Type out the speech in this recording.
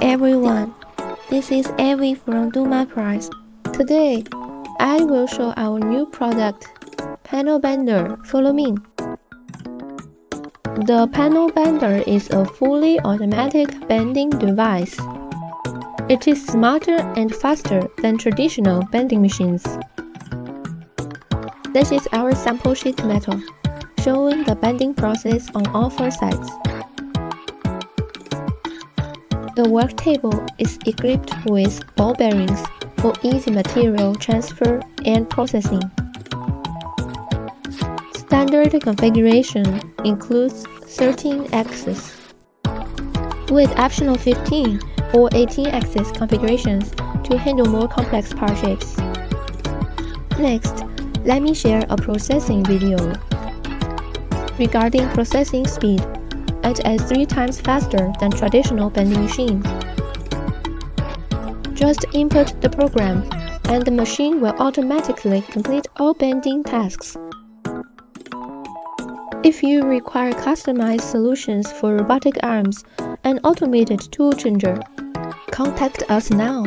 everyone, this is Evie from Durmapress. Today, I will show our new product, Panel Bender. Follow me. The Panel Bender is a fully automatic bending device. It is smarter and faster than traditional bending machines. This is our sample sheet metal, showing the bending process on all four sides. The worktable is equipped with ball bearings for easy material transfer and processing. Standard configuration includes 13 axes, with optional 15 or 18 axis configurations to handle more complex part shapes. Next, let me share a processing video. Regarding processing speed, it is 3 times faster than traditional bending machine. Just input the program, and the machine will automatically complete all bending tasks. If you require customized solutions for robotic arms and automated tool changer, contact us now.